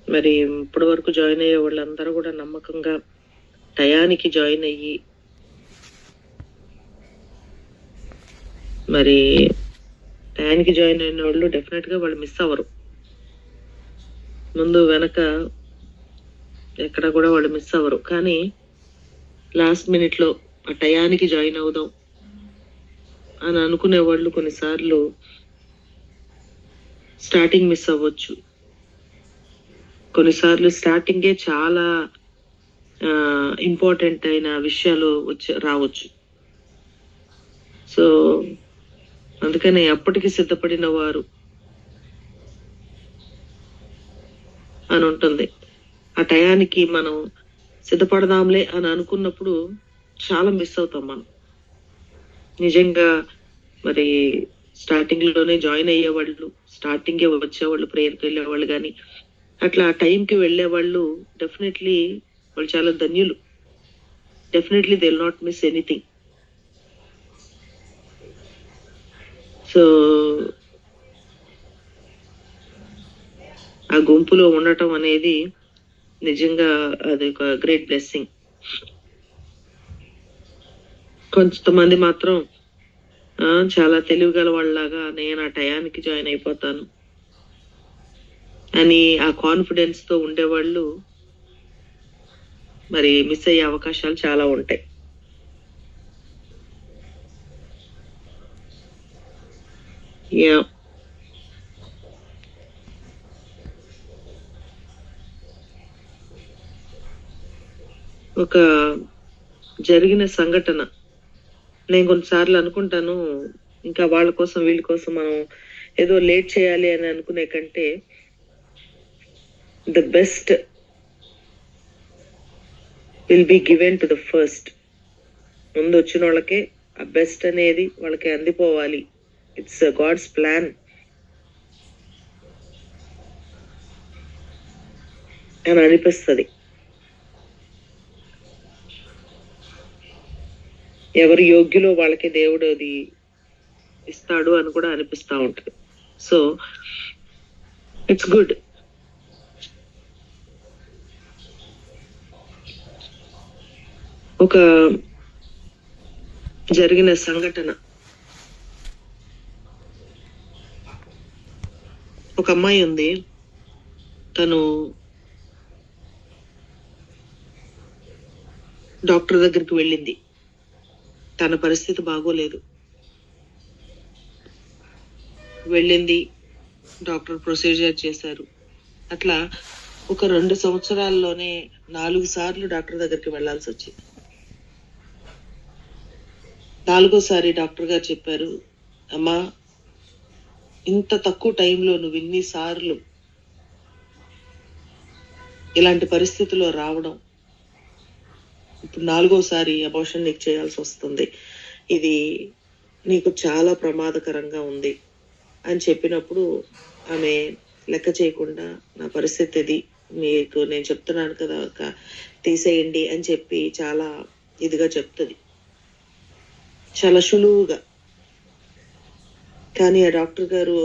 మరి ఇప్పటి వరకు జాయిన్ అయ్యే వాళ్ళందరూ కూడా నమ్మకంగా టయానికి జాయిన్ అయ్యి మరి టయానికి జాయిన్ అయిన వాళ్ళు డెఫినెట్ గా వాళ్ళు మిస్ అవ్వరు. ముందు వెనక ఎక్కడ కూడా వాళ్ళు మిస్ అవ్వరు. కానీ లాస్ట్ మినిట్ లో ఆ టయానికి జాయిన్ అవుదాం అని అనుకునే వాళ్ళు కొన్నిసార్లు స్టార్టింగ్ మిస్ అవ్వచ్చు. కొన్నిసార్లు స్టార్టింగే చాలా ఇంపార్టెంట్ అయిన విషయాలు రావచ్చు. సో అందుకని అప్పటికి సిద్ధపడిన వారు అని ఉంటుంది. ఆ టయానికి మనం సిద్ధపడదాంలే అని అనుకున్నప్పుడు చాలా మిస్ అవుతాం మనం. నిజంగా మరి స్టార్టింగ్ లోనే జాయిన్ అయ్యేవాళ్ళు, స్టార్టింగే వచ్చేవాళ్ళు, ప్రేయర్కి వెళ్ళేవాళ్ళు కానీ అట్లా ఆ టైంకి వెళ్ళే వాళ్ళు డెఫినెట్లీ వాళ్ళు చాలా ధన్యులు. Definitely they will not miss anything. So ఆ గుంపులో ఉండటం అనేది నిజంగా అది ఒక గ్రేట్ బ్లెస్సింగ్. కొంతమంది మాత్రం చాలా తెలివిగల వాళ్ళలాగా నేను ఆ టయానికి జాయిన్ అయిపోతాను అని ఆ కాన్ఫిడెన్స్ తో ఉండేవాళ్ళు మరి మిస్ అయ్యే అవకాశాలు చాలా ఉంటాయి. ఒక జరిగిన సంఘటన నేను కొన్నిసార్లు అనుకుంటాను, ఇంకా వాళ్ళ కోసం వీళ్ళ కోసం మనం ఏదో లేట్ చేయాలి అని అనుకునే కంటే the best will be given to the first. ముందు వచ్చిన వాళ్ళకే ఆ బెస్ట్ అనేది వాళ్ళకి అందిపోవాలి. ఇట్స్ గాడ్స్ ప్లాన్ అని అనిపిస్తుంది. ఎవరు యోగ్యులో వాళ్ళకి దేవుడు అది ఇస్తాడు అని కూడా అనిపిస్తా ఉంటది. So it's good. ఒక జరిగిన సంఘటన, ఒక అమ్మాయి ఉంది, తను డాక్టర్ దగ్గరికి వెళ్ళింది. తన పరిస్థితి బాగోలేదు. వెళ్ళింది, డాక్టర్ ప్రొసీజర్ చేశారు. అట్లా ఒక 2 సంవత్సరాల్లోనే 4 సార్లు డాక్టర్ దగ్గరికి వెళ్లాల్సి వచ్చింది. 4వ సారి డాక్టర్ గారు చెప్పారు, అమ్మా ఇంత తక్కువ టైంలో నువ్వు ఇన్నిసార్లు ఇలాంటి పరిస్థితిలో రావడం, ఇప్పుడు 4వ సారి అబార్షన్ నీకు చేయాల్సి వస్తుంది, ఇది నీకు చాలా ప్రమాదకరంగా ఉంది అని చెప్పినప్పుడు ఆమె లెక్క చేయకుండా నా పరిస్థితి ఇది, మీకు నేను చెప్తున్నాను కదా తీసేయండి అని చెప్పి చాలా ఇదిగా చెప్తుంది, చాలా సులువుగా. కానీ ఆ డాక్టర్ గారు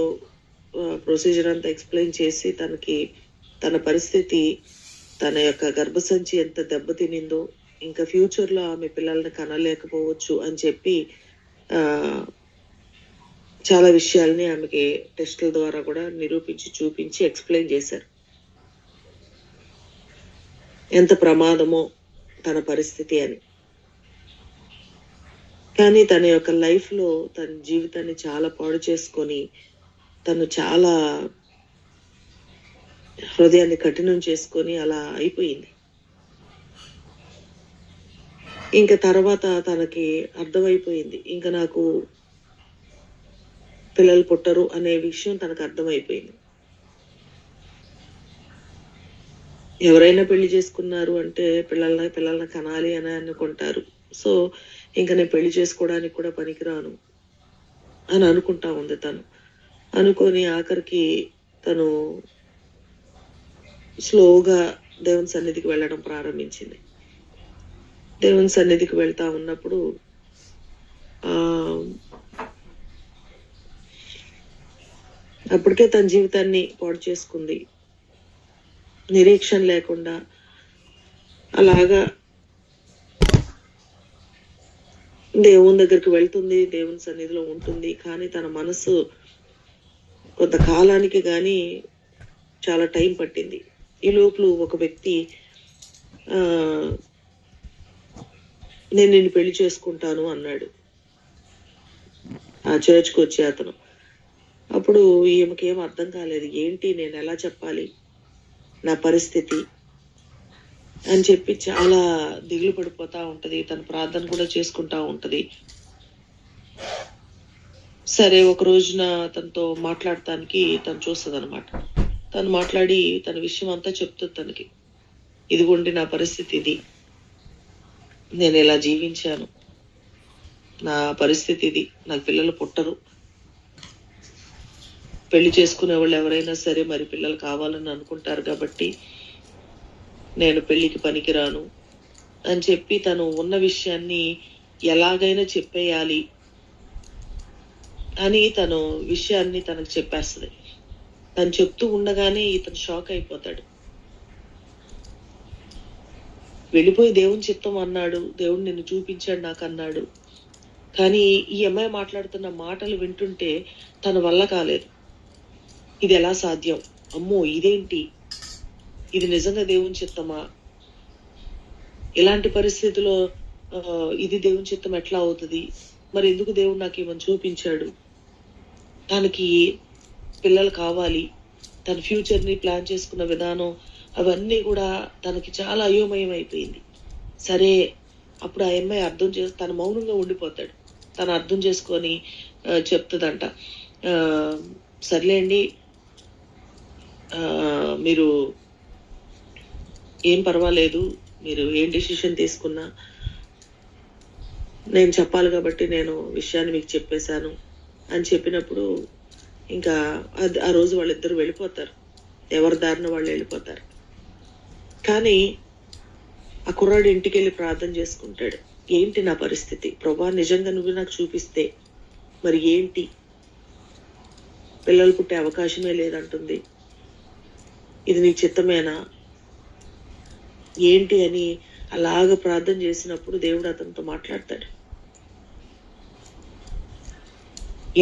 ప్రొసీజర్ అంతా ఎక్స్ప్లెయిన్ చేసి తనకి తన పరిస్థితి, తన యొక్క గర్భసంచి ఎంత దెబ్బతినిందో, ఇంకా ఫ్యూచర్ లో ఆమె పిల్లల్ని కనలేకపోవచ్చు అని చెప్పి చాలా విషయాల్ని ఆమెకి టెస్టుల ద్వారా కూడా నిరూపించి చూపించి ఎక్స్ప్లెయిన్ చేశారు. ఎంత ప్రమాదమో తన పరిస్థితి అని. కానీ తన యొక్క లైఫ్ లో తన జీవితాన్ని చాలా పాడు చేసుకొని తను చాలా హృదయాన్ని కఠినం చేసుకొని అలా అయిపోయింది. ఇంకా తర్వాత తనకి అర్థమైపోయింది, ఇంకా నాకు పిల్లలు పుట్టరు అనే విషయం తనకు అర్థమైపోయింది. ఎవరైనా పెళ్లి చేసుకున్నారు అంటే పిల్లల్ని కనాలి అని అనుకుంటారు. సో ఇంకా నేను పెళ్లి చేసుకోవడానికి కూడా పనికిరాను అని అనుకుంటా ఉంది తను. అనుకొని ఆఖరికి తను స్లోగా దేవుని సన్నిధికి వెళ్ళడం ప్రారంభించింది. దేవుని సన్నిధికి వెళ్తా ఉన్నప్పుడు అప్పటికే తన జీవితాన్ని పాడు చేసుకుంది. నిరీక్షణ లేకుండా అలాగా దేవుని దగ్గరికి వెళ్తుంది, దేవుని సన్నిధిలో ఉంటుంది. కానీ తన మనసు కొంతకాలానికి గాని చాలా టైం పట్టింది. ఈ లోపల ఒక వ్యక్తి నేను నిన్ను పెళ్లి చేసుకుంటాను అన్నాడు ఆ చర్చ్కి వచ్చే అతను. అప్పుడు ఈమెకేం అర్థం కాలేదు, ఏంటి నేను ఎలా చెప్పాలి నా పరిస్థితి అని చెప్పి చాలా దిగులు పడిపోతా ఉంటది. తన ప్రార్థన కూడా చేసుకుంటా ఉంటది. సరే, ఒక రోజున తనతో మాట్లాడటానికి తను చూస్తుంది అనమాట. తను మాట్లాడి తన విషయం అంతా చెప్తుంది తనకి. ఇదిగోండి నా పరిస్థితి ఇది, నేను ఇలా జీవించాను, నా పరిస్థితి ఇది, నాకు పిల్లలు పుట్టరు, పెళ్లి చేసుకునే వాళ్ళు ఎవరైనా సరే మరి పిల్లలు కావాలని అనుకుంటారు కాబట్టి నేను పెళ్లికి పనికిరాను అని చెప్పి తను ఉన్న విషయాన్ని ఎలాగైనా చెప్పేయాలి అని తను విషయాన్ని తనకు చెప్పేస్తుంది. తను చెప్తూ ఉండగానే ఇతను షాక్ అయిపోతాడు. వెళ్ళిపోయి దేవుని చిత్తం అన్నాడు, దేవుడు నిన్ను చూపించాడు నాకు అన్నాడు. కానీ ఈ అమ్మాయి మాట్లాడుతున్న మాటలు వింటుంటే తన వల్ల కాలేదు. ఇది ఎలా సాధ్యం, అమ్మో ఇదేంటి, ఇది నిజంగా దేవుని చిత్తమా, ఇలాంటి పరిస్థితిలో ఇది దేవుని చిత్తం ఎట్లా అవుతుంది, మరి ఎందుకు దేవుడు నాకు ఏమని చూపించాడు, తనకి పిల్లలు కావాలి, తన ఫ్యూచర్ ని ప్లాన్ చేసుకున్న విధానం అవన్నీ కూడా తనకి చాలా అయోమయం అయిపోయింది. సరే, అప్పుడు ఆ అమ్మాయి అర్థం చేసి తన మౌనంగా ఉండిపోతాడు. తను అర్థం చేసుకొని చెప్తుందంట, సర్లేండి మీరు ఏం పర్వాలేదు, మీరు ఏం డిసిషన్ తీసుకున్నా నేను చెప్పాలి కాబట్టి నేను విషయాన్ని మీకు చెప్పేశాను అని చెప్పినప్పుడు ఇంకా ఆ రోజు వాళ్ళిద్దరు వెళ్ళిపోతారు, ఎవరి దారిన వాళ్ళు వెళ్ళిపోతారు. కానీ ఆ కుర్రాడు ఇంటికి వెళ్ళి ప్రార్థన చేసుకుంటాడు. ఏంటి నా పరిస్థితి ప్రభా, నిజంగా నువ్వు నాకు చూపిస్తే మరి ఏంటి, పిల్లలు పుట్టే అవకాశమే లేదంటుంది, ఇది నీ చిత్తమేనా ఏంటి అని అలాగ ప్రార్థన చేసినప్పుడు దేవుడు అతనితో మాట్లాడతాడు.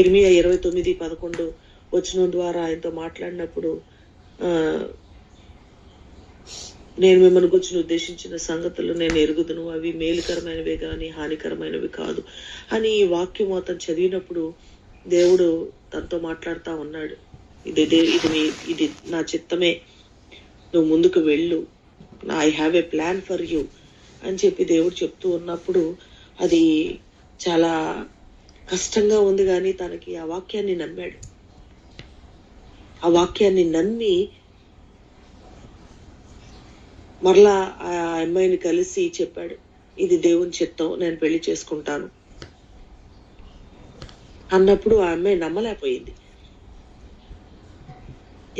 ఇర్మియా 29:11 వచనం ద్వారా ఆయనతో మాట్లాడినప్పుడు నేను మిమ్మల్ని గురించి ఉద్దేశించిన సంగతులు నేను ఎరుగుదును, అవి మేలుకరమైనవే గాని హానికరమైనవి కాదు అని ఈ వాక్యం అతను చదివినప్పుడు దేవుడు తనతో మాట్లాడుతా ఉన్నాడు. ఇది నా చిత్తమే, నువ్వు ముందుకు వెళ్ళు, I have a plan for you అని చెప్పి దేవుడు చెప్తూ ఉన్నప్పుడు అది చాలా కష్టంగా ఉంది. కానీ తనకి ఆ వాక్యాన్ని నమ్మాడు. ఆ వాక్యాన్ని నమ్మి మరలా ఆ అమ్మాయిని కలిసి చెప్పాడు, ఇది దేవుని చిత్తం, నేను పెళ్లి చేసుకుంటాను అన్నప్పుడు ఆ అమ్మాయి నమ్మలేకపోయింది.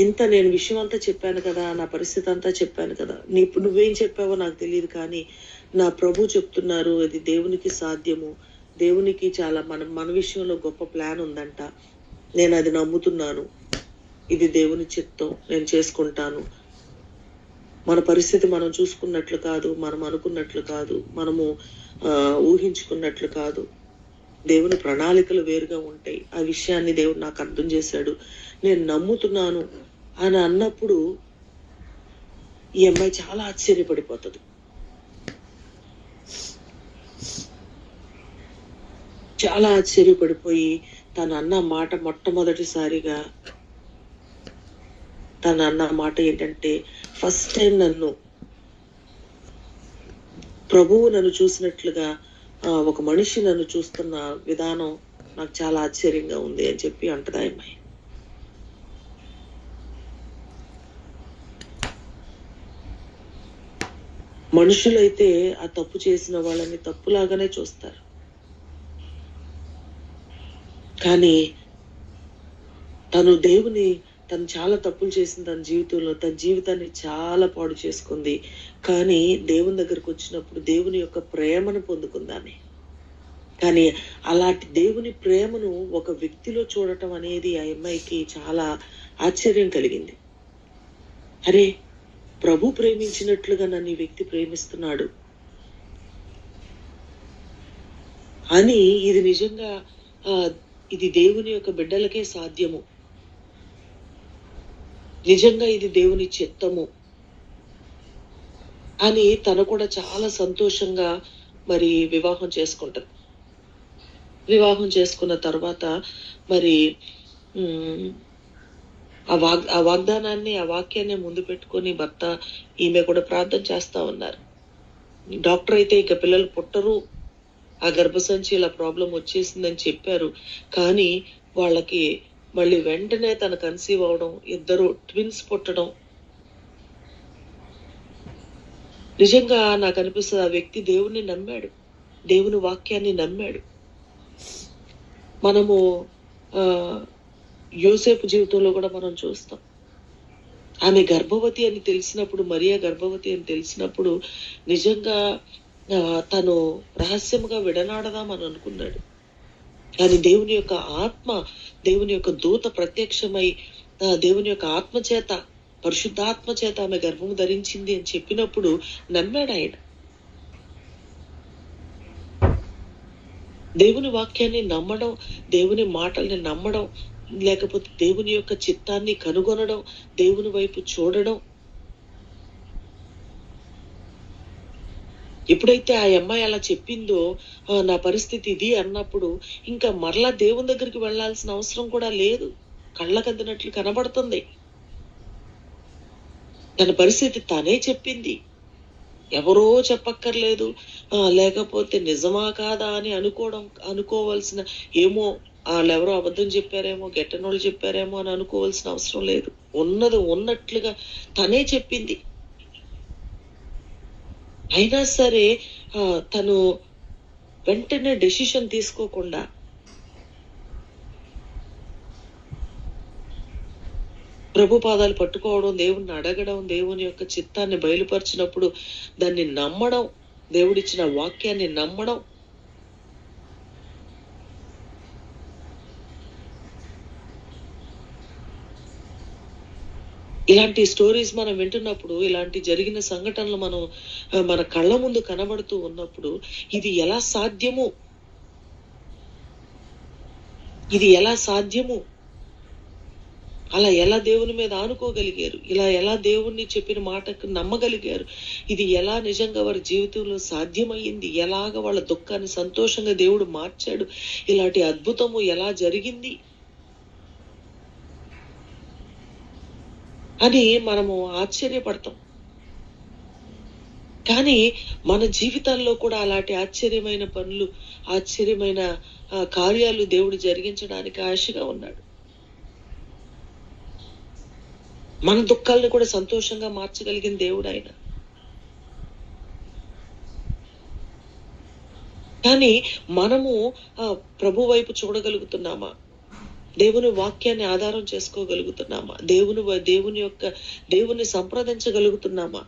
ఇంత నేను విషయం అంతా చెప్పాను కదా, నా పరిస్థితి అంతా చెప్పాను కదా, నువ్వేం చెప్పావో నాకు తెలియదు, కానీ నా ప్రభు చెప్తున్నారు అది దేవునికి సాధ్యము, దేవునికి చాలా మన విషయంలో గొప్ప ప్లాన్ ఉందంట, నేను అది నమ్ముతున్నాను, ఇది దేవుని చిత్తం, నేను చేసుకుంటాను. మన పరిస్థితి మనం చూసుకున్నట్లు కాదు, మనం అనుకున్నట్లు కాదు, మనము ఊహించుకున్నట్లు కాదు, దేవుని ప్రణాళికలు వేరుగా ఉంటాయి. ఆ విషయాన్ని దేవుడు నాకు అర్థం చేశాడు, నేను నమ్ముతున్నాను అని అన్నప్పుడు ఈ అమ్మాయి చాలా ఆశ్చర్యపడిపోతుంది. చాలా ఆశ్చర్యపడిపోయి తను అన్న మాట మొట్టమొదటిసారిగా తను అన్న మాట ఏంటంటే, ఫస్ట్ టైం ప్రభువు నన్ను చూసినట్లుగా ఒక మనిషి నన్ను చూస్తున్న విధానం నాకు చాలా ఆశ్చర్యంగా ఉంది అని చెప్పి అంటది ఆ అమ్మాయి. మనుషులైతే ఆ తప్పు చేసిన వాళ్ళని తప్పులాగానే చూస్తారు, కానీ తను చాలా తప్పులు చేసింది తన జీవితంలో, తన జీవితాన్ని చాలా పాడు చేసుకుంది. కానీ దేవుని దగ్గరకు వచ్చినప్పుడు దేవుని యొక్క ప్రేమను పొందుకుందామె. కానీ అలాంటి దేవుని ప్రేమను ఒక వ్యక్తిలో చూడటం అనేది ఆ అమ్మాయికి చాలా ఆశ్చర్యం కలిగింది. అరే, ప్రభు ప్రేమించినట్లుగా నన్ను ఈ వ్యక్తి ప్రేమిస్తున్నాడు అని ఇది నిజంగా ఇది దేవుని యొక్క బిడ్డలకే సాధ్యము, నిజంగా ఇది దేవుని చిత్తము అని తను కూడా చాలా సంతోషంగా మరి వివాహం చేసుకుంటది. వివాహం చేసుకున్న తర్వాత మరి ఆ వాగ్దానాన్ని, ఆ వాక్యాన్ని ముందు పెట్టుకొని భర్త ఈమె కూడా ప్రార్థన చేస్తా ఉన్నారు. డాక్టర్ అయితే ఇక పిల్లలు పుట్టరు, ఆ గర్భసంచి ఇలా ప్రాబ్లం వచ్చేసిందని చెప్పారు. కానీ వాళ్ళకి మళ్ళీ వెంటనే తను కన్సీవ్ అవడం, ఇద్దరు ట్విన్స్ పుట్టడం, నిజంగా నాకు అనిపిస్తుంది ఆ వ్యక్తి దేవుణ్ణి నమ్మాడు, దేవుని వాక్యాన్ని నమ్మాడు. మనము యోసేపు జీవితంలో కూడా మనం చూస్తాం. ఆమె గర్భవతి అని తెలిసినప్పుడు, మరియా గర్భవతి అని తెలిసినప్పుడు నిజంగా తను రహస్యముగా విడనాడదామని అనుకున్నాడు. కానీ దేవుని యొక్క ఆత్మ, దేవుని యొక్క దూత ప్రత్యక్షమై దేవుని యొక్క ఆత్మ చేత, పరిశుద్ధాత్మ చేత ఆమె గర్భము ధరించింది అని చెప్పినప్పుడు నమ్మాడు ఆయన. దేవుని వాక్యాన్ని నమ్మడం, దేవుని మాటల్ని నమ్మడం, లేకపోతే దేవుని యొక్క చిత్తాన్ని కనుగొనడం, దేవుని వైపు చూడడం. ఎప్పుడైతే ఆ అమ్మాయి అలా చెప్పిందో, నా పరిస్థితి ఇది అన్నప్పుడు ఇంకా మరలా దేవుని దగ్గరికి వెళ్లాల్సిన అవసరం కూడా లేదు. కళ్ళకద్దినట్లు కనబడుతుంది. తన పరిస్థితి తనే చెప్పింది, ఎవరో చెప్పక్కర్లేదు. లేకపోతే నిజమా కాదా అని అనుకోవాల్సిన, ఏమో వాళ్ళెవరో అబద్ధం చెప్పారేమో, గెట్టనోళ్ళు చెప్పారేమో అని అనుకోవాల్సిన అవసరం లేదు. ఉన్నది ఉన్నట్లుగా తనే చెప్పింది. అయినా సరే తను వెంటనే డెసిషన్ తీసుకోకుండా ప్రభు పాదాలు పట్టుకోవడం, దేవుణ్ణి అడగడం, దేవుని యొక్క చిత్తాన్ని బయలుపరిచినప్పుడు దాన్ని నమ్మడం, దేవుడిచ్చిన వాక్యాన్ని నమ్మడం. ఇలాంటి స్టోరీస్ మనం వింటున్నప్పుడు, ఇలాంటి జరిగిన సంఘటనలు మనం మన కళ్ళ ముందు కనబడుతూ ఉన్నప్పుడు ఇది ఎలా సాధ్యము, ఇది ఎలా సాధ్యము, అలా ఎలా దేవుని మీద ఆనుకోగలిగారు, ఇలా ఎలా దేవుణ్ణి చెప్పిన మాటకు నమ్మగలిగారు, ఇది ఎలా నిజంగా వారి జీవితంలో సాధ్యమయ్యింది, ఎలాగ వాళ్ళ దుఃఖాన్ని సంతోషంగా దేవుడు మార్చాడు, ఇలాంటి అద్భుతము ఎలా జరిగింది అని మనము ఆశ్చర్యపడతాం. కానీ మన జీవితాల్లో కూడా అలాంటి ఆశ్చర్యమైన పనులు, ఆశ్చర్యమైన కార్యాలు దేవుడు జరిగించడానికి ఆశగా ఉన్నాడు. మన దుఃఖాలను కూడా సంతోషంగా మార్చగలిగిన దేవుడు ఆయన. కానీ మనము ప్రభు వైపు చూడగలుగుతున్నామా? దేవుని వాక్యాన్ని ఆధారం చేసుకోగలుగుతున్నామా? దేవుని సంప్రదించగలుగుతున్నామా?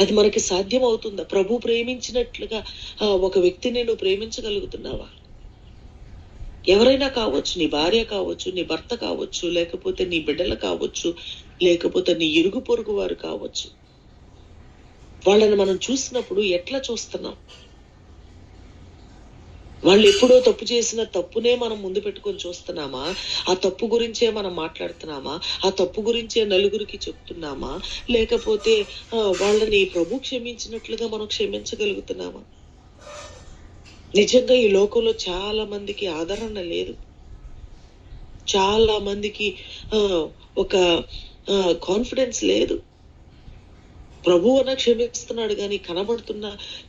అది మనకి సాధ్యం అవుతుందా? ప్రభు ప్రేమించినట్లుగా ఒక వ్యక్తిని నువ్వు ప్రేమించగలుగుతున్నావా? ఎవరైనా కావచ్చు, నీ భార్య కావచ్చు, నీ భర్త కావచ్చు, లేకపోతే నీ బిడ్డలు కావచ్చు, లేకపోతే నీ ఇరుగు పొరుగు వారు కావచ్చు. వాళ్ళని మనం చూసినప్పుడు ఎట్లా చూస్తున్నాం? వాళ్ళు ఎప్పుడో తప్పు చేసిన తప్పునే మనం ముందు పెట్టుకొని చూస్తున్నామా? ఆ తప్పు గురించే మనం మాట్లాడుతున్నామా? ఆ తప్పు గురించే నలుగురికి చెప్తున్నామా? లేకపోతే వాళ్ళని ప్రభు క్షమించినట్లుగా మనం క్షమించగలుగుతున్నామా? నిజంగా ఈ లోకంలో చాలా మందికి ఆదరణ లేదు. చాలా మందికి ఒక కాన్ఫిడెన్స్ లేదు. ప్రభు అన్న క్షమిస్తున్నాడు కానీ కనబడుతున్న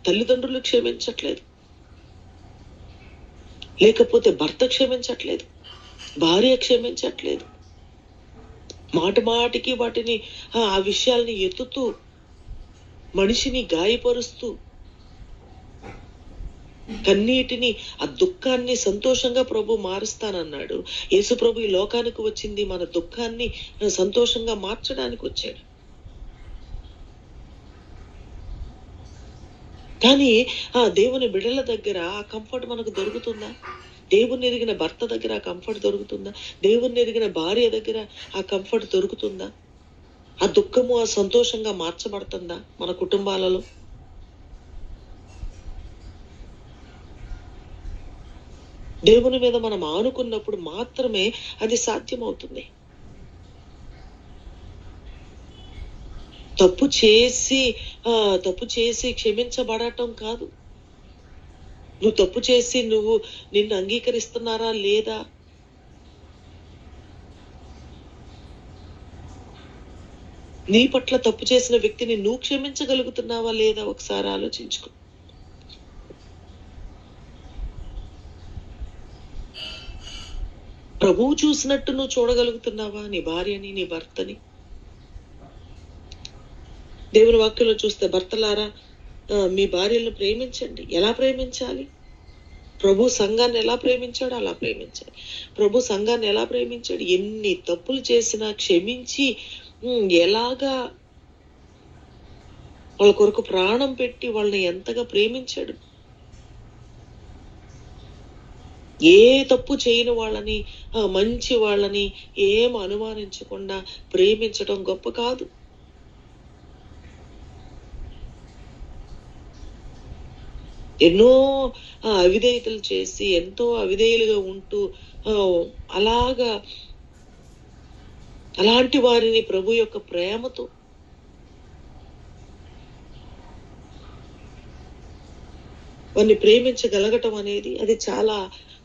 తల్లిదండ్రులు క్షమించట్లేదు, లేకపోతే భర్త క్షమించట్లేదు, భార్య క్షమించట్లేదు. మాటికి వాటిని ఆ విషయాల్ని ఎత్తుతూ మనిషిని గాయపరుస్తూ కన్నీటిని, ఆ దుఃఖాన్ని సంతోషంగా ప్రభు మారుస్తానన్నాడు. యేసు ప్రభు ఈ లోకానికి వచ్చింది మన దుఃఖాన్ని సంతోషంగా మార్చడానికి వచ్చాడు. కానీ దేవుని బిడ్డల దగ్గర ఆ కంఫర్ట్ మనకు దొరుకుతుందా? దేవుణ్ణి ఎరిగిన భర్త దగ్గర ఆ కంఫర్ట్ దొరుకుతుందా? దేవుణ్ణి ఎరిగిన భార్య దగ్గర ఆ కంఫర్ట్ దొరుకుతుందా? ఆ దుఃఖము ఆ సంతోషంగా మార్చబడుతుందా మన కుటుంబాలలో? దేవుని మీద మనం ఆనుకున్నప్పుడు మాత్రమే అది సాధ్యమవుతుంది. తప్పు చేసి క్షమించబడటం కాదు. నువ్వు తప్పు చేసి నిన్ను అంగీకరిస్తున్నారా లేదా? నీ పట్ల తప్పు చేసిన వ్యక్తిని నువ్వు క్షమించగలుగుతున్నావా లేదా ఒకసారి ఆలోచించుకో. ప్రభువు చూసినట్టు నువ్వు చూడగలుగుతున్నావా నీ భార్యని, నీ భర్తని? దేవుని వాక్యంలో చూస్తే, భర్తలారా మీ భార్యలను ప్రేమించండి. ఎలా ప్రేమించాలి? ప్రభు సంఘాన్ని ఎలా ప్రేమించాడు అలా ప్రేమించాలి. ప్రభు సంఘాన్ని ఎలా ప్రేమించాడు? ఎన్ని తప్పులు చేసినా క్షమించి ఎలాగా వాళ్ళ కొరకు ప్రాణం పెట్టి వాళ్ళని ఎంతగా ప్రేమించాడు. ఏ తప్పు చేయని వాళ్ళని, మంచి వాళ్ళని ఏం అనుమానించకుండా ప్రేమించడం గొప్ప కాదు. ఎన్నో అవిధేయతలు చేసి ఎంతో అవిధేయులుగా ఉంటూ అలాంటి వారిని ప్రభు యొక్క ప్రేమతో వారిని ప్రేమించగలగటం అనేది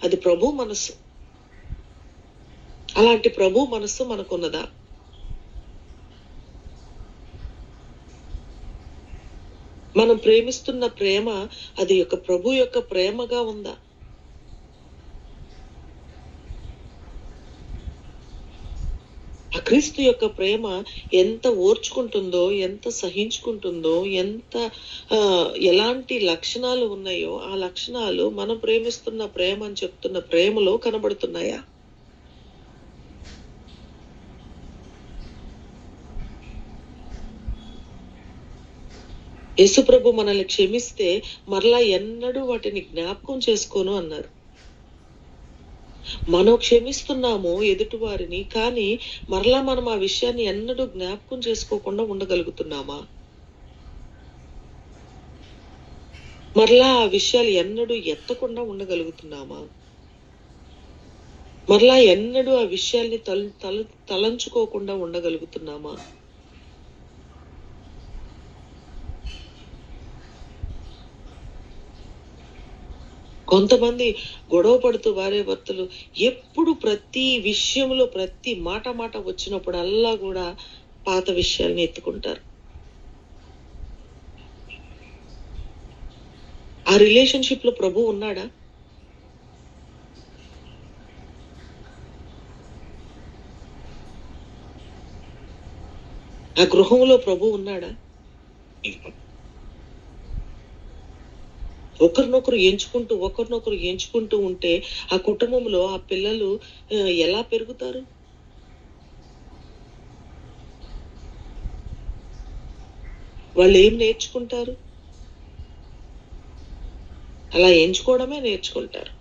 అది ప్రభు మనస్సు. అలాంటి ప్రభు మనస్సు మనకున్నదా? మనం ప్రేమిస్తున్న ప్రేమ అది ప్రభు యొక్క ప్రేమగా ఉందా? ఆ క్రీస్తు యొక్క ప్రేమ ఎంత ఓర్చుకుంటుందో, ఎంత సహించుకుంటుందో, ఎలాంటి లక్షణాలు ఉన్నాయో ఆ లక్షణాలు మనం ప్రేమిస్తున్న ప్రేమ అని చెప్తున్న ప్రేమలో కనబడుతున్నాయా? యేసుప్రభు మనల్ని క్షమిస్తే మరలా ఎన్నడూ వాటిని జ్ఞాపకం చేసుకోను అన్నారు. మనం క్షమిస్తున్నాము ఎదుటి వారిని, కానీ మరలా మనం ఆ విషయాన్ని ఎన్నడూ జ్ఞాపకం చేసుకోకుండా ఉండగలుగుతున్నామా? మరలా ఆ విషయాలు ఎన్నడూ ఎత్తకుండా ఉండగలుగుతున్నామా? మరలా ఎన్నడూ ఆ విషయాల్ని తలంచుకోకుండా ఉండగలుగుతున్నామా? కొంతమంది గొడవ పడుతూ భార్య భర్తలు ఎప్పుడు ప్రతి విషయంలో ప్రతి మాట వచ్చినప్పుడు అల్లా కూడా పాత విషయాల్ని ఎత్తుకుంటారు. ఆ రిలేషన్షిప్ లో ప్రభు ఉన్నాడా? ఆ గృహంలో ప్రభు ఉన్నాడా? ఒకరినొకరు ఎంచుకుంటూ ఉంటే ఆ కుటుంబంలో ఆ పిల్లలు ఎలా పెరుగుతారు? వాళ్ళు ఏం నేర్చుకుంటారు? అలా ఎంచుకోవడమే నేర్చుకుంటారు.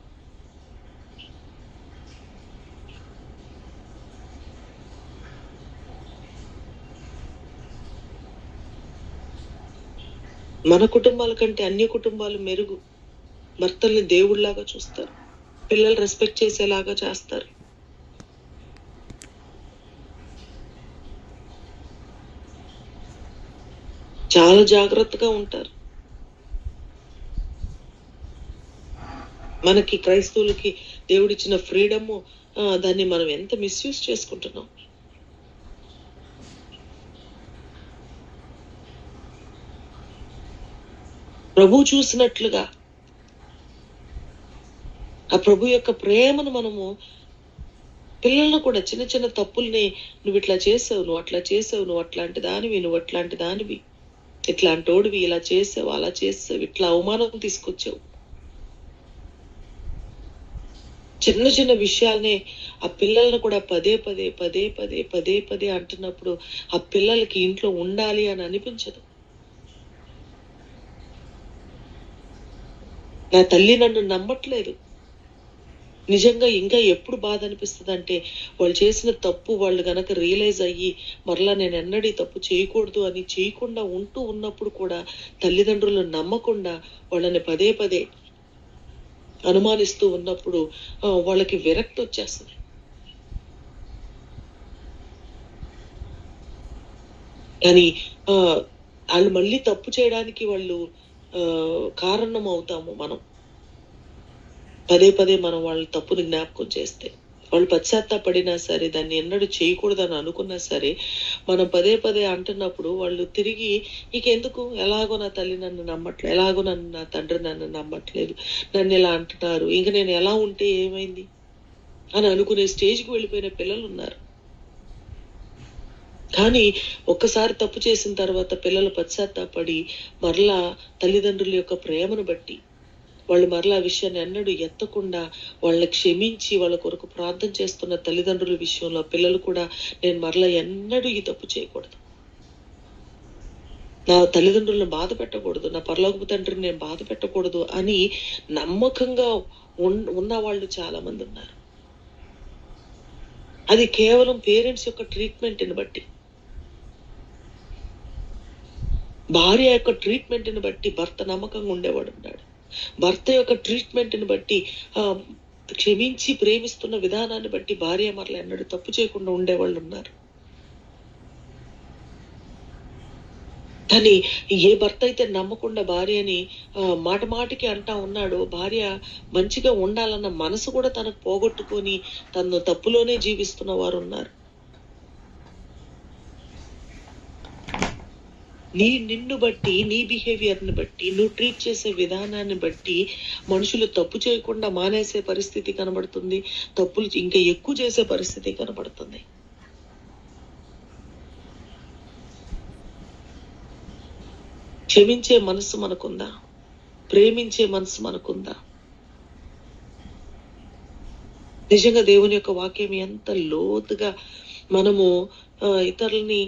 మన కుటుంబాల కంటే అన్య కుటుంబాలు మెరుగు. భర్తల్ని దేవుళ్లాగా చూస్తారు, పిల్లలు రెస్పెక్ట్ చేసేలాగా చేస్తారు. చాలా జాగ్రత్తగా ఉంటారు. మనకి క్రైస్తవులకి దేవుడిచ్చిన ఫ్రీడమ్, దాన్ని మనం ఎంత మిస్యూజ్ చేసుకుంటున్నాం. ప్రభు చూసినట్లుగా ఆ ప్రభు యొక్క ప్రేమను మనము పిల్లలను కూడా చిన్న చిన్న తప్పుల్ని, నువ్వు ఇట్లా చేసావు, నువ్వు అట్లా చేసావు, నువ్వు అట్లాంటి దానివి, నువ్వు అట్లాంటి దానివి, ఇట్లాంటోడివి, ఇలా చేసావు, అలా చేసావు, ఇట్లా అవమానం తీసుకొచ్చావు, చిన్న చిన్న విషయాల్ని ఆ పిల్లలను కూడా పదే పదే అంటున్నప్పుడు ఆ పిల్లలకి ఇంట్లో ఉండాలి అని అనిపించదు. నా తల్లి నన్ను నమ్మట్లేదు. నిజంగా ఇంకా ఎప్పుడు బాధ అనిపిస్తుంది అంటే, వాళ్ళు చేసిన తప్పు వాళ్ళు గనక రియలైజ్ అయ్యి మరలా నేను ఎన్నడీ తప్పు చేయకూడదు అని చేయకుండా ఉన్నప్పుడు కూడా తల్లిదండ్రులను నమ్మకుండా వాళ్ళని పదే పదే అనుమానిస్తూ ఉన్నప్పుడు వాళ్ళకి విరక్తి వచ్చేస్తుంది. కానీ వాళ్ళు మళ్ళీ తప్పు చేయడానికి వాళ్ళు కారణం అవుతాము మనం. పదే పదే మనం వాళ్ళ తప్పుని జ్ఞాపకం చేస్తే, వాళ్ళు పశ్చాత్తాపడినా సరే, దాన్ని ఎన్నడూ చేయకూడదని అనుకున్నా సరే, మనం పదే పదే అంటున్నప్పుడు వాళ్ళు తిరిగి నీకెందుకు, ఎలాగో నా తల్లి నన్ను నమ్మట్లేదు, ఎలాగో నా తండ్రి నన్ను నమ్మట్లేదు, నన్ను ఇలా అంటున్నారు, ఇంక నేను ఎలా ఉంటే ఏమైంది అని అనుకునే స్టేజ్కి వెళ్ళిపోయిన పిల్లలు ఉన్నారు. కానీ ఒక్కసారి తప్పు చేసిన తర్వాత పిల్లలు పశ్చాత్తాపడి మరలా తల్లిదండ్రుల యొక్క ప్రేమను బట్టి వాళ్ళు మరలా ఆ విషయాన్ని ఎన్నడూ ఎత్తకుండా వాళ్ళని క్షమించి వాళ్ళ కొరకు ప్రార్థన చేస్తున్న తల్లిదండ్రుల విషయంలో పిల్లలు కూడా నేను మరలా ఎన్నడూ ఈ తప్పు చేయకూడదు, నా తల్లిదండ్రులను బాధ పెట్టకూడదు, నా పరలోకపు తండ్రిని నేను బాధ పెట్టకూడదు అని నమ్మకంగా ఉన్న వాళ్ళు చాలా మంది ఉన్నారు. అది కేవలం పేరెంట్స్ యొక్క ట్రీట్మెంట్ని బట్టి, భార్య యొక్క ట్రీట్మెంట్ని బట్టి భర్త నమ్మకంగా ఉండేవాడు ఉన్నాడు. భర్త యొక్క ట్రీట్మెంట్ని బట్టి క్షమించి ప్రేమిస్తున్న విధానాన్ని బట్టి భార్య మరలా ఎన్నడూ తప్పు చేయకుండా ఉండేవాళ్ళు ఉన్నారు. కానీ ఏ భర్త అయితే నమ్మకుండా భార్యని మాట మాటికి అంటా ఉన్నాడో, భార్య మంచిగా ఉండాలన్న మనసు కూడా తనకు పోగొట్టుకొని తను తప్పులోనే జీవిస్తున్న వారు ఉన్నారు. నిన్ను బట్టి, నీ బిహేవియర్ని బట్టి, నువ్వు ట్రీట్ చేసే విధానాన్ని బట్టి మనుషులు తప్పు చేయకుండా మానేసే పరిస్థితి కనబడుతుంది, తప్పులు ఇంకా ఎక్కువ చేసే పరిస్థితి కనబడుతుంది. క్షమించే మనసు మనకుందా? ప్రేమించే మనసు మనకుందా? నిజంగా దేవుని యొక్క వాక్యం ఎంత లోతుగా మనము ఇతరులని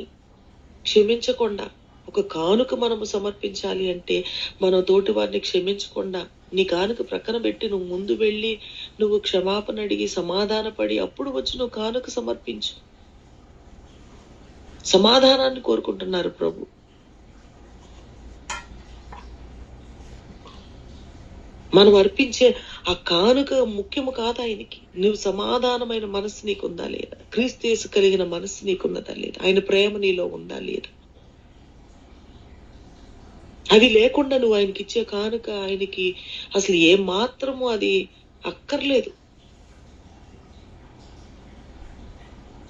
క్షమించకుండా ఒక కానుక మనము సమర్పించాలి అంటే, మన తోటి వారిని క్షమించకుండా నీ కానుక ప్రక్కన పెట్టి నువ్వు ముందు వెళ్ళి నువ్వు క్షమాపణ అడిగి సమాధానపడి అప్పుడు వచ్చి నువ్వు కానుక సమర్పించు. సమాధానాన్ని కోరుకుంటున్నారు ప్రభు. మనం అర్పించే ఆ కానుక ముఖ్యము కాదు ఆయనకి. నువ్వు సమాధానమైన మనసు నీకుందా లేదా? క్రీస్తు యేసు కలిగిన మనసు నీకున్నదా లేదా? ఆయన ప్రేమ నీలో ఉందా లేదా? అవి లేకుండా నువ్వు ఆయనకి ఇచ్చే కానుక ఆయనకి అసలు ఏ మాత్రము అది అక్కర్లేదు.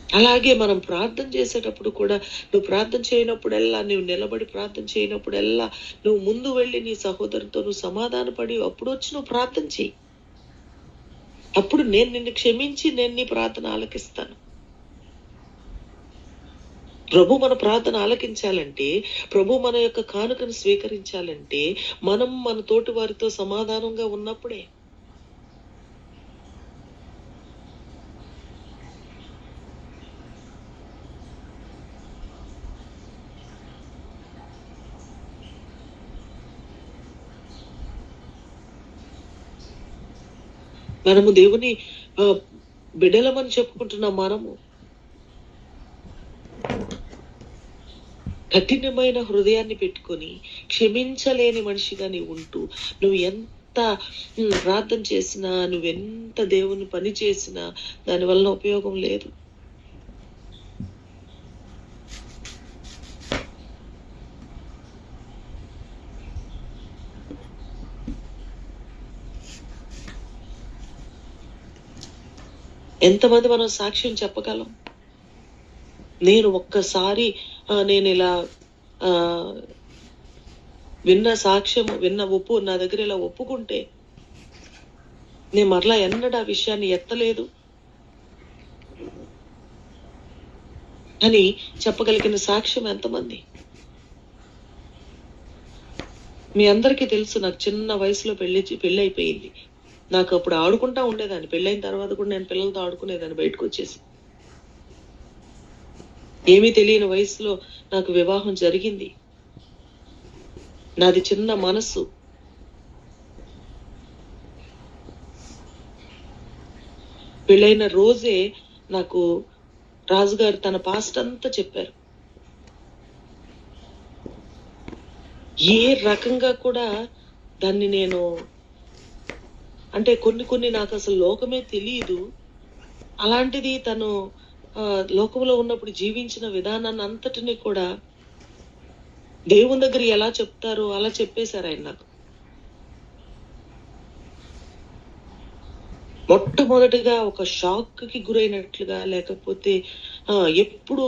అలాగే మనం ప్రార్థన చేసేటప్పుడు కూడా, నువ్వు ప్రార్థన చేయనప్పుడల్లా, నువ్వు నిలబడి ప్రార్థన చేయనప్పుడల్లా నువ్వు ముందు వెళ్ళి నీ సహోదరుతో నువ్వు సమాధానపడి అప్పుడు వచ్చి నువ్వు ప్రార్థన చేయి. అప్పుడు నేను నిన్ను క్షమించి నేను నీ ప్రార్థన ఆలకిస్తాను. ప్రభు మన ప్రార్థన ఆలకించాలంటే, ప్రభు మన యొక్క కానుకను స్వీకరించాలంటే మనం మన తోటి వారితో సమాధానంగా ఉన్నప్పుడే. మనము దేవుని బిడ్డలమని చెప్పుకుంటున్నాం. మనము కఠినమైన హృదయాన్ని పెట్టుకొని క్షమించలేని మనిషిగా నీవు ఉంటూ, నువ్వు ఎంత ప్రార్థన చేసినా, నువ్వెంత దేవుని పని చేసినా దాని వలన ఉపయోగం లేదు. ఎంతమంది మనం సాక్ష్యం చెప్పగలం? నేను ఒక్కసారి నేను ఇలా విన్న సాక్ష్యము, విన్న ఒప్పు నా దగ్గర ఇలా ఒప్పుకుంటే నేను మరలా ఎన్నడూ ఆ విషయాన్ని ఎత్తలేదు అని చెప్పగలిగిన సాక్ష్యం ఎంతమంది? మీ అందరికీ తెలుసు, నాకు చిన్న వయసులో పెళ్లి అయిపోయింది. నాకు అప్పుడు ఆడుకుంటా ఉండేదాన్ని. పెళ్ళైన తర్వాత కూడా నేను పిల్లలతో ఆడుకునేదాన్ని బయటకు వచ్చేసి. ఏమీ తెలియని వయసులో నాకు వివాహం జరిగింది. నాది చిన్న మనస్సు. పెళ్ళైన రోజే నాకు రాజుగారు తన పాస్ట్ అంతా చెప్పారు. ఏ రకంగా కూడా దాన్ని నేను అంటే కొన్ని నాకు అసలు లోకమే తెలియదు. అలాంటిది తను లోకంలో ఉన్నప్పుడు జీవించిన విధానాన్ని అంతటిని కూడా దేవుని దగ్గర ఎలా చెప్తారో అలా చెప్పేశారు ఆయన నాకు. మొట్టమొదటిగా ఒక షాక్ కి గురైనట్లుగా, లేకపోతే ఎప్పుడు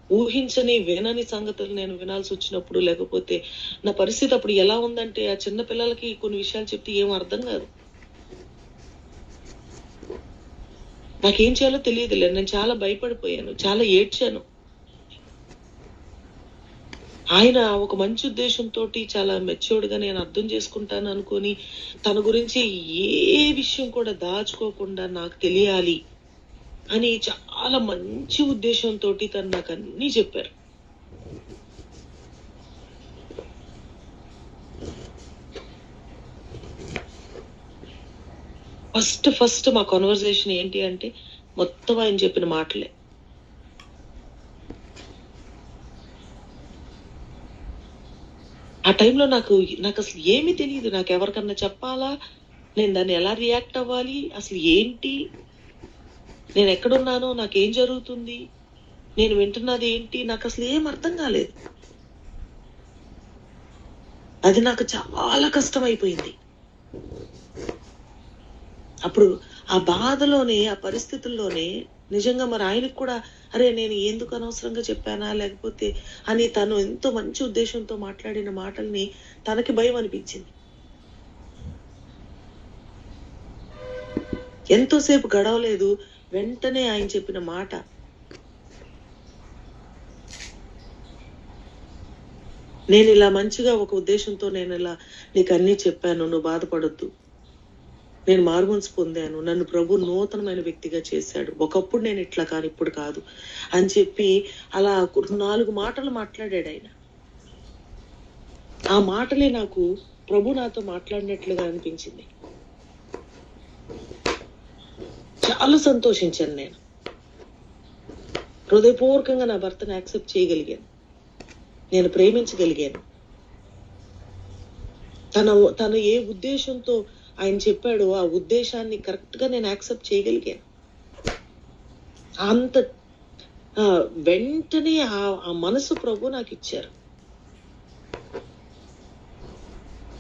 ఊహించని వినని సంగతులు నేను వినాల్సి వచ్చినప్పుడు, లేకపోతే నా పరిస్థితి అప్పుడు ఎలా ఉందంటే ఆ చిన్న పిల్లలకి కొన్ని విషయాలు చెప్తే ఏం అర్థం కాదు. నాకేం చేయాలో తెలియదులే. నేను చాలా భయపడిపోయాను, చాలా ఏడ్చాను. ఆయన ఒక మంచి ఉద్దేశంతో చాలా మెచ్యూర్డ్ గా నేను అర్థం చేసుకుంటాను అనుకొని తన గురించి ఏ విషయం కూడా దాచుకోకుండా నాకు తెలియాలి అని చాలా మంచి ఉద్దేశంతో తను నాకు అన్ని చెప్పారు. ఫస్ట్ మా కాన్వర్సేషన్ ఏంటి అంటే మొత్తం ఆయన చెప్పిన మాటలే. ఆ టైంలో నాకు అసలు ఏమీ తెలియదు. నాకు ఎవరికన్నా చెప్పాలా, నేను దాన్ని ఎలా రియాక్ట్ అవ్వాలి, అసలు ఏంటి, నేను ఎక్కడున్నానో, నాకేం జరుగుతుంది, నేను వింటున్నది ఏంటి, నాకు అసలు ఏం అర్థం కాలేదు. అది నాకు చాలా కష్టం అయిపోయింది. అప్పుడు ఆ బాధలోనే, ఆ పరిస్థితుల్లోనే నిజంగా మరి ఆయనకు కూడా అరే నేను ఎందుకు అనవసరంగా చెప్పానా లేకపోతే అని తను ఎంతో మంచి ఉద్దేశంతో మాట్లాడిన మాటల్ని తనకి భయం అనిపించింది. ఎంతోసేపు గడవలేదు, వెంటనే ఆయన చెప్పిన మాట, నేను ఇలా మంచిగా ఒక ఉద్దేశంతో నేను ఇలా నీకు అన్ని చెప్పాను, నువ్వు బాధపడొద్దు, నేను మారుమనసు పొందాను, నన్ను ప్రభు నూతనమైన వ్యక్తిగా చేశాడు, ఒకప్పుడు నేను ఇట్లా కాని ఇప్పుడు కాదు అని చెప్పి అలా 4 మాటలు మాట్లాడాడు ఆయన. ఆ మాటలే నాకు ప్రభు నాతో మాట్లాడినట్లుగా అనిపించింది. చాలా సంతోషించాను. నేను హృదయపూర్వకంగా నా భర్తను యాక్సెప్ట్ చేయగలిగాను, నేను ప్రేమించగలిగాను. తను ఏ ఉద్దేశంతో ఆయన చెప్పాడు ఆ ఉద్దేశాన్ని కరెక్ట్ గా నేను యాక్సెప్ట్ చేయగలిగాను. అంత వెంటనే ఆ మనసు ప్రభు నాకు ఇచ్చారు.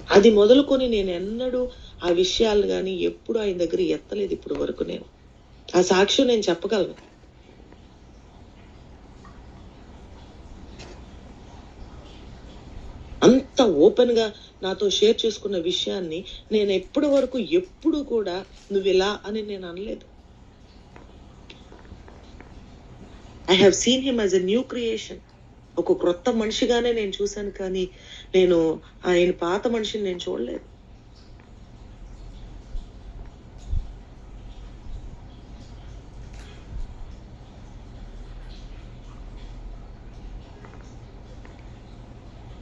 అది మొదలుకొని నేను ఎన్నడూ ఆ విషయాలు గాని ఎప్పుడు ఆయన దగ్గర ఎత్తలేదు ఇప్పుడు వరకు. నేను ఆ సాక్ష్యం నేను చెప్పగలను. అంత ఓపెన్ గా నాతో షేర్ చేసుకున్న విషయాన్ని నేను ఎప్పుడు కూడా నువ్వు ఇలా అని నేను అనలేదు. I have seen him as a new creation. ఒక క్రొత్త మనిషిగానే నేను చూశాను, కానీ నేను ఆయన పాత మనిషిని నేను చూడలేదు.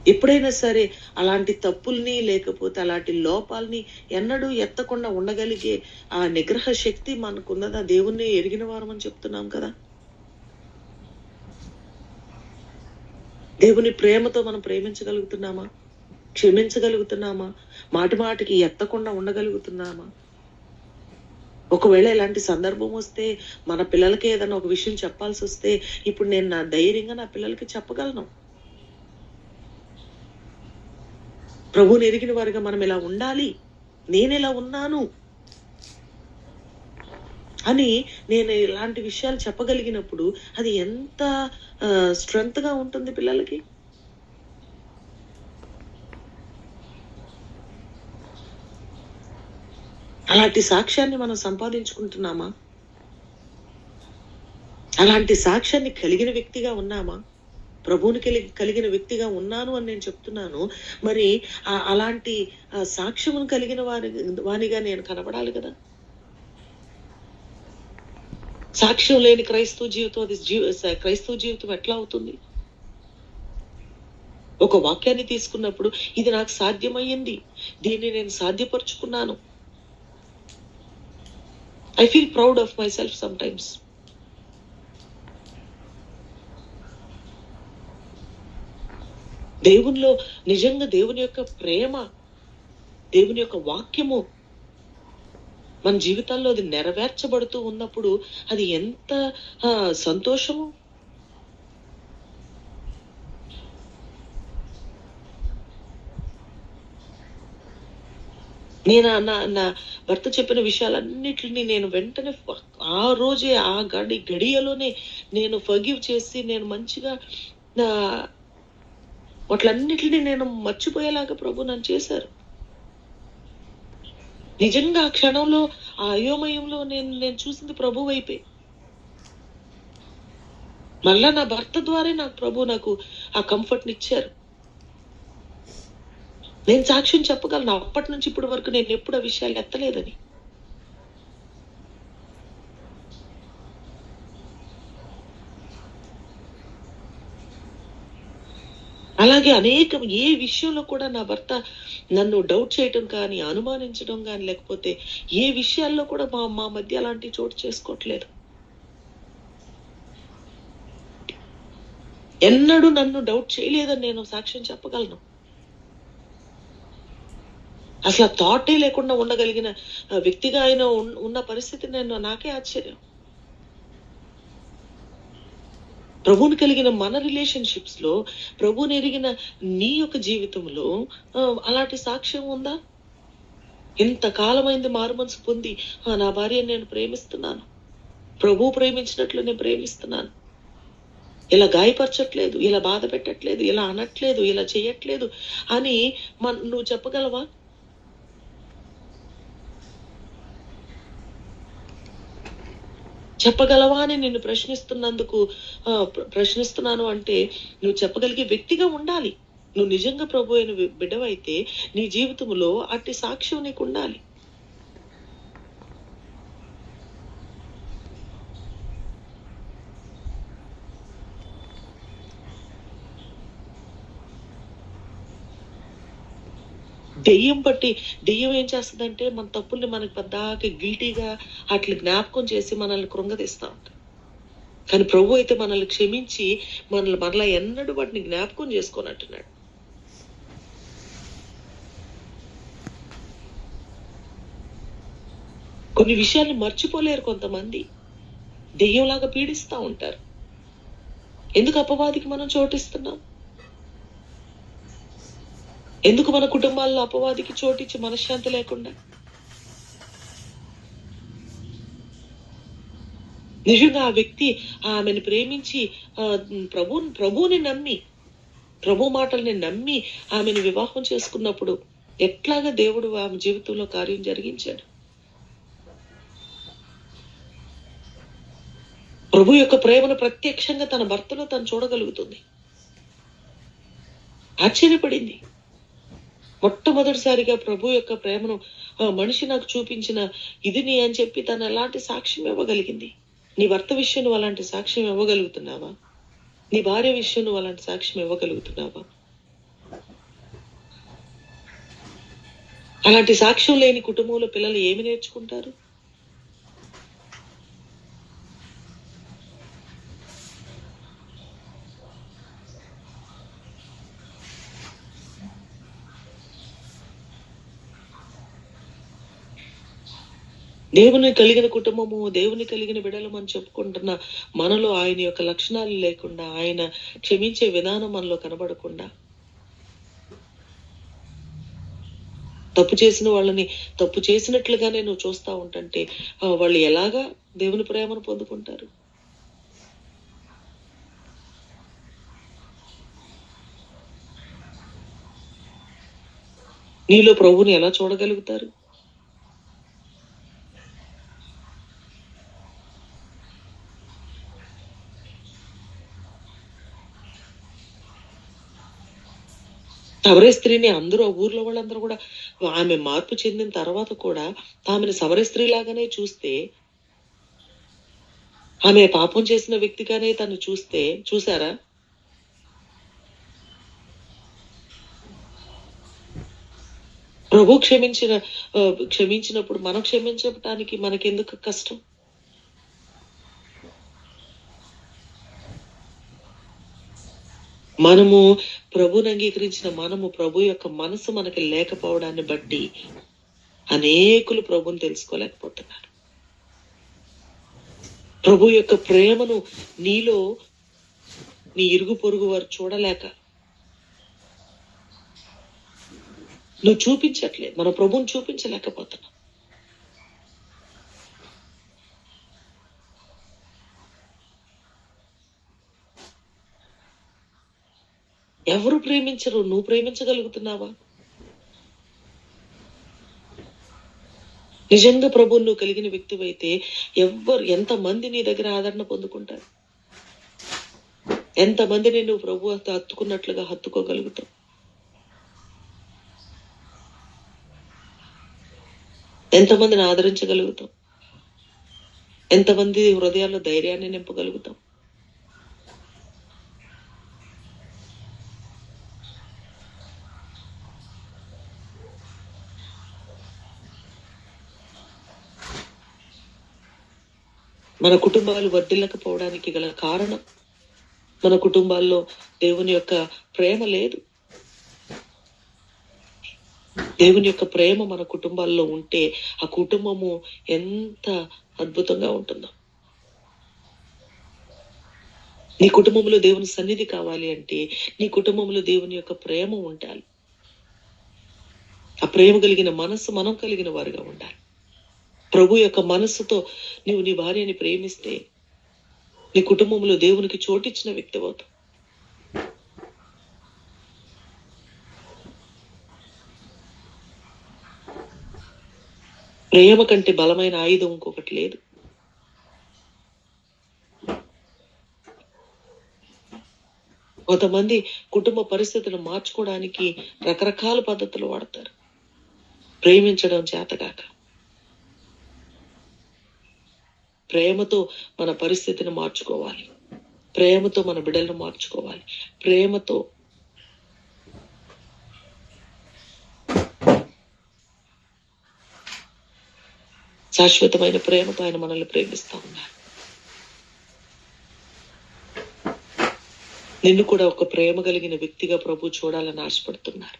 ఎప్పుడైనా సరే అలాంటి తప్పుల్ని లేకపోతే అలాంటి లోపాలని ఎన్నడూ ఎత్తకుండా ఉండగలిగే ఆ నిగ్రహ శక్తి మనకున్నదా? దేవుణ్ణి ఎరిగిన వారం అని చెప్తున్నాం కదా. దేవుని ప్రేమతో మనం ప్రేమించగలుగుతున్నామా? క్షమించగలుగుతున్నామా? మాటికి ఎత్తకుండా ఉండగలుగుతున్నామా? ఒకవేళ ఇలాంటి సందర్భం వస్తే, మన పిల్లలకి ఏదైనా ఒక విషయం చెప్పాల్సి వస్తే, ఇప్పుడు నేను నా ధైర్యంగా నా పిల్లలకి చెప్పగలను. ప్రభువుని ఎరిగిన వారిగా మనం ఇలా ఉండాలి, నేను ఇలా ఉన్నాను అని నేను ఇలాంటి విషయాలు చెప్పగలిగినప్పుడు అది ఎంత స్ట్రెంగ్త్ గా ఉంటుంది పిల్లలకి. అలాంటి సాక్ష్యాన్ని మనం సంపాదించుకుంటున్నామా? అలాంటి సాక్ష్యాన్ని కలిగిన వ్యక్తిగా ఉన్నామా? ప్రభువుని కలిగిన వ్యక్తిగా ఉన్నాను అని నేను చెప్తున్నాను. మరి అలాంటి సాక్ష్యమును కలిగిన వానిగా నేను కనబడాలి కదా. సాక్ష్యం లేని క్రైస్తవ జీవితం ఎట్లా అవుతుంది? ఒక వాక్యాన్ని తీసుకున్నప్పుడు ఇది నాకు సాధ్యమయ్యింది, దీన్ని నేను సాధ్యపరుచుకున్నాను I feel proud of myself sometimes. దేవునిలో నిజంగా దేవుని యొక్క ప్రేమ, దేవుని యొక్క వాక్యము మన జీవితాల్లో అది నెరవేర్చబడుతూ ఉన్నప్పుడు అది ఎంత సంతోషము. నేను నా భర్త చెప్పిన విషయాలన్నిటిని నేను వెంటనే ఆ రోజే ఆ గడియలోనే నేను ఫర్గివ్ చేసి నేను మంచిగా వాటిలన్నిటిని నేను మర్చిపోయేలాగా ప్రభు నన్ను చేశారు. నిజంగా ఆ క్షణంలో ఆ అయోమయంలో నేను చూసింది ప్రభు వైపే. మళ్ళా నా భర్త ద్వారా నాకు ఆ కంఫర్ట్ ఇచ్చారు. నేను సాక్ష్యం చెప్పగలను అప్పటి నుంచి ఇప్పటి వరకు నేను ఎప్పుడు ఆ విషయాలు ఎత్తలేదని. అలాగే అనేక ఏ విషయంలో కూడా నా భర్త నన్ను డౌట్ చేయటం కానీ, అనుమానించడం కానీ, లేకపోతే ఏ విషయాల్లో కూడా మా మధ్య అలాంటి చోటు చేసుకోవట్లేదు. ఎన్నడూ నన్ను డౌట్ చేయలేదని నేను సాక్ష్యం చెప్పగలను. అసలు ఆ థాటే లేకుండా ఉండగలిగిన వ్యక్తిగా ఆయన ఉన్న పరిస్థితి నాకే ఆశ్చర్యం. ప్రభువుని కలిగిన మన రిలేషన్షిప్స్ లో, ప్రభువుని ఎరిగిన నీ యొక్క జీవితంలో అలాంటి సాక్ష్యం ఉందా? ఇంతకాలమైంది మారు మనసు పొంది నా భార్యను నేను ప్రేమిస్తున్నాను, ప్రభువు ప్రేమించినట్లు నేను ప్రేమిస్తున్నాను, ఇలా గాయపరచట్లేదు, ఇలా బాధ పెట్టట్లేదు, ఇలా అనట్లేదు, ఇలా చేయట్లేదు అని నువ్వు చెప్పగలవా? చెప్పగలవా అని నిన్ను ప్రశ్నిస్తున్నాను అంటే నువ్వు చెప్పగలిగే వ్యక్తిగా ఉండాలి. నువ్వు నిజంగా ప్రభు అయిన బిడ్డవైతే నీ జీవితంలో అట్టి సాక్ష్యం నీకు ఉండాలి. దెయ్యం ఏం చేస్తుందంటే మన తప్పుల్ని మనకి పెద్దగా గిల్టీగా అట్లా జ్ఞాపకం చేసి మనల్ని కృంగదీస్తా ఉంటాం. కానీ ప్రభు అయితే మనల్ని క్షమించి మరలా ఎన్నడూ వాటిని జ్ఞాపకం చేసుకొని అంటున్నాడు. కొన్ని విషయాన్ని మర్చిపోలేరు కొంతమంది, దెయ్యంలాగా పీడిస్తా ఉంటారు. ఎందుకు అపవాదికి మనం చోటిస్తున్నాం? ఎందుకు మన కుటుంబాల్లో అపవాదికి చోటిచ్చి మనశ్శాంతి లేకుండా? నిజంగా ఆ వ్యక్తి ఆమెను ప్రేమించి ప్రభువుని నమ్మి, ప్రభు మాటల్ని నమ్మి ఆమెను వివాహం చేసుకున్నప్పుడు ఎట్లాగా దేవుడు ఆమె జీవితంలో కార్యం జరిగించాడు. ప్రభు యొక్క ప్రేమను ప్రత్యక్షంగా తన భర్తలో తను చూడగలుగుతుంది. ఆశ్చర్యపడింది. మొట్టమొదటిసారిగా ప్రభు యొక్క ప్రేమను మనిషి నాకు చూపించిన ఇది నీ అని చెప్పి తను ఎలాంటి సాక్ష్యం ఇవ్వగలిగింది. నీ భర్త విషయం నువ్వు అలాంటి సాక్ష్యం ఇవ్వగలుగుతున్నావా? నీ భార్య విషయం నువ్వు అలాంటి సాక్ష్యం ఇవ్వగలుగుతున్నావా? అలాంటి సాక్ష్యం లేని కుటుంబంలో పిల్లలు ఏమి నేర్చుకుంటారు? దేవుని కలిగిన కుటుంబము, దేవుని కలిగిన బిడ్డలు మనం చెప్పుకుంటున్న మనలో ఆయన యొక్క లక్షణాలు లేకుండా, ఆయన క్షమించే విధానం మనలో కనబడకుండా, తప్పు చేసిన వాళ్ళని తప్పు చేసినట్లుగానే నువ్వు చూస్తా ఉంటుంటే వాళ్ళు ఎలాగా దేవుని ప్రేమను పొందుకుంటారు? నీలో ప్రభువుని ఎలా చూడగలుగుతారు? సమరయ స్త్రీని అందరూ ఆ ఊర్లో వాళ్ళందరూ కూడా ఆమె మార్పు చెందిన తర్వాత కూడా ఆమెను సమరయ స్త్రీ లాగానే చూస్తే, ఆమె పాపం చేసిన వ్యక్తిగానే తను చూసారా? ప్రభు క్షమించినప్పుడు మనం క్షమించటానికి మనకెందుకు కష్టం? మనము ప్రభుని అంగీకరించిన ప్రభు యొక్క మనసు మనకి లేకపోవడాన్ని బట్టి అనేకులు ప్రభుని తెలుసుకోలేకపోతున్నారు. ప్రభు యొక్క ప్రేమను నీలో నీ ఇరుగు పొరుగు వారు చూడలేక నువ్వు చూపించట్లేదు. మన ప్రభుని చూపించలేకపోతున్నావు. ఎవరు ప్రేమించరు, నువ్వు ప్రేమించగలుగుతున్నావా? నిజంగా ప్రభువు నువ్వు కలిగిన వ్యక్తివైతే ఎంతమంది నీ దగ్గర ఆదరణ పొందుకుంటారు? ఎంతమందిని నువ్వు ప్రభు హత్తుకున్నట్లుగా హత్తుకోగలుగుతావు? ఎంతమందిని ఆదరించగలుగుతావు? ఎంతమంది హృదయాల్లో ధైర్యాన్ని నింపగలుగుతావు? మన కుటుంబాలు వర్ధిల్లకపోవడానికి గల కారణం మన కుటుంబాల్లో దేవుని యొక్క ప్రేమ లేదు. దేవుని యొక్క ప్రేమ మన కుటుంబాల్లో ఉంటే ఆ కుటుంబము ఎంత అద్భుతంగా ఉంటుందో. నీ కుటుంబంలో దేవుని సన్నిధి కావాలి అంటే నీ కుటుంబంలో దేవుని యొక్క ప్రేమ ఉండాలి. ఆ ప్రేమ కలిగిన మనస్సు మనం కలిగిన వారుగా ఉండాలి. ప్రభు యొక్క మనస్సుతో నీవు నీ భార్యని ప్రేమిస్తే నీ కుటుంబంలో దేవునికి చోటిచ్చిన వ్యక్తి అవుతావు. ప్రేమ కంటే బలమైన ఆయుధం ఇంకొకటి లేదు. కొంతమంది కుటుంబ పరిస్థితులు మార్చుకోవడానికి రకరకాల పద్ధతులు వాడతారు, ప్రేమించడం చేతగాక. ప్రేమతో మన పరిస్థితిని మార్చుకోవాలి, ప్రేమతో మన బిడ్డలను మార్చుకోవాలి, ప్రేమతో శాశ్వతమైన ప్రేమతో ఆయన మనల్ని ప్రేమిస్తా ఉన్నారు. నిన్ను కూడా ఒక ప్రేమ కలిగిన వ్యక్తిగా ప్రభు చూడాలని ఆశపడుతున్నారు.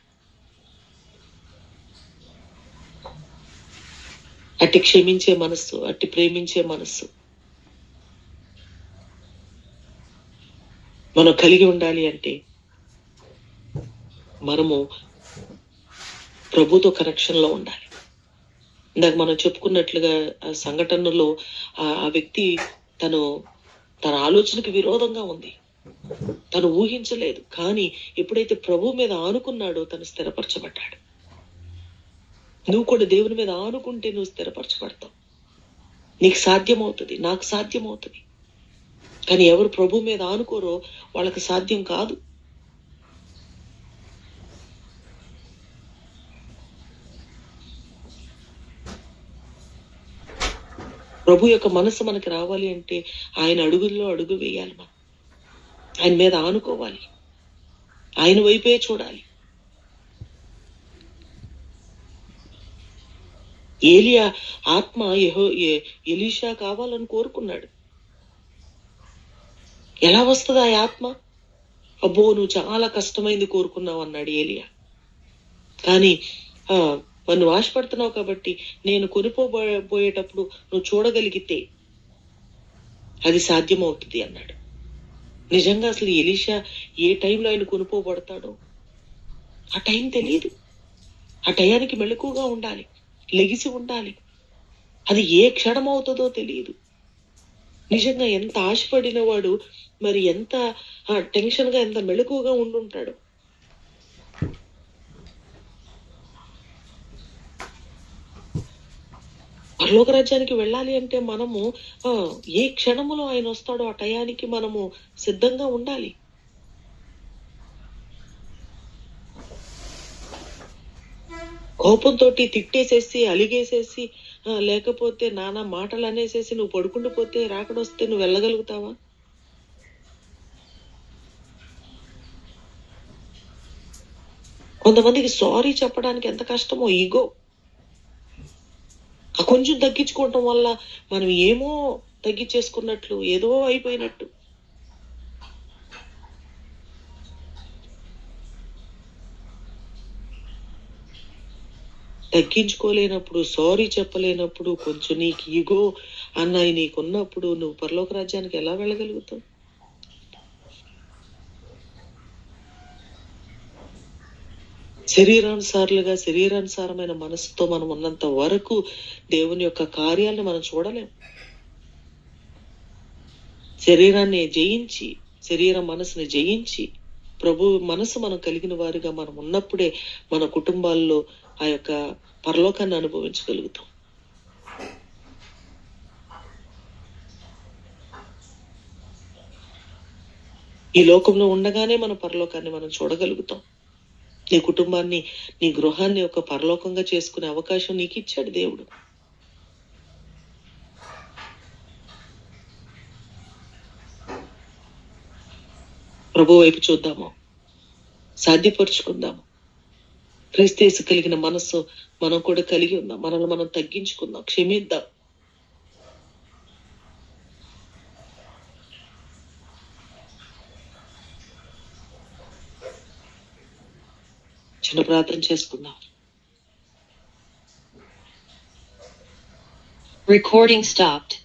అట్టి క్షమించే మనస్సు, అట్టి ప్రేమించే మనస్సు మనం కలిగి ఉండాలి అంటే మనము ప్రభుతో కనెక్షన్ లో ఉండాలి. ఇందాక మనం చెప్పుకున్నట్లుగా ఆ సంఘటనలో ఆ వ్యక్తి తన ఆలోచనకి విరోధంగా ఉంది, తను ఊహించలేదు. కానీ ఎప్పుడైతే ప్రభు మీద ఆనుకున్నాడో తను స్థిరపరచబడ్డాడు. నువ్వు కూడా దేవుని మీద ఆనుకుంటే నువ్వు స్థిరపరచబడతావు. నీకు సాధ్యమవుతుంది, నాకు సాధ్యమవుతుంది. కానీ ఎవరు ప్రభు మీద ఆనుకోరో వాళ్ళకి సాధ్యం కాదు. ప్రభు యొక్క మనసు మనకి రావాలి అంటే ఆయన అడుగుల్లో అడుగు వేయాలి. మనం ఆయన మీద ఆనుకోవాలి, ఆయన వైపే చూడాలి. ఏలియా ఆత్మ ఎలీషా కావాలని కోరుకున్నాడు. ఎలా వస్తుంది ఆ ఆత్మ? అబ్బో నువ్వు చాలా కష్టమైంది కోరుకున్నావు అన్నాడు ఏలియా. కానీ నువ్వు ఆశపడుతున్నావు కాబట్టి నేను కొనిపోబోయేటప్పుడు నువ్వు చూడగలిగితే అది సాధ్యమవుతుంది అన్నాడు. నిజంగా అసలు ఎలీషా ఏ టైంలో ఆయన కొనిపోబడతాడో ఆ టైం తెలియదు. ఆ టయానికి మెలకుగా ఉండాలి, లెగిసి ఉండాలి. అది ఏ క్షణం అవుతుందో తెలియదు. నిజంగా ఎంత ఆశపడిన వాడు మరి ఎంత టెన్షన్ గా, ఎంత మెలకుగా ఉండుంటాడు. పరలోక రాజ్యానికి వెళ్ళాలి అంటే మనము ఏ క్షణములో ఆయన వస్తాడో ఆ టయానికి మనము సిద్ధంగా ఉండాలి. కోపంతో తిట్టేసేసి, అలిగేసేసి, లేకపోతే నానా మాటలు అనేసేసి నువ్వు పడుకుండిపోతే రాకడొస్తే నువ్వు వెళ్ళగలుగుతావా? కొంతమందికి సారీ చెప్పడానికి ఎంత కష్టమో, ఈగో. ఆ కొంచెం తగ్గించుకోవటం వల్ల మనం ఏమో తగ్గించేసుకున్నట్లు, ఏదో అయిపోయినట్టు. తగ్గించుకోలేనప్పుడు, సారీ చెప్పలేనప్పుడు, కొంచెం నీకు ఈగో అన్నవి నీకున్నప్పుడు నువ్వు పరలోక రాజ్యానికి ఎలా వెళ్ళగలుగుతావు? శరీరానుసారమైన మనసుతో మనం ఉన్నంత వరకు దేవుని యొక్క కార్యాలను మనం చూడలేం. శరీరాన్ని జయించి, మనసుని జయించి, ప్రభు మనసు మనం కలిగిన వారిగా మనం ఉన్నప్పుడే మన కుటుంబాల్లో ఆ యొక్క పరలోకాన్ని అనుభవించగలుగుతాం. ఈ లోకంలో ఉండగానే మన పరలోకాన్ని మనం చూడగలుగుతాం. నీ కుటుంబాన్ని, నీ గృహాన్ని ఒక పరలోకంగా చేసుకునే అవకాశం నీకు ఇచ్చాడు దేవుడు. ప్రభు వైపు చూద్దాము, సాధ్యపరుచుకుందాము. క్రీస్తు కలిగిన మనస్సు మనం కూడా కలిగి ఉందాం. మనల్ని మనం తగ్గించుకుందాం, క్షమిద్దాం. చిన్న ప్రార్థన చేసుకుందాం. Recording stopped.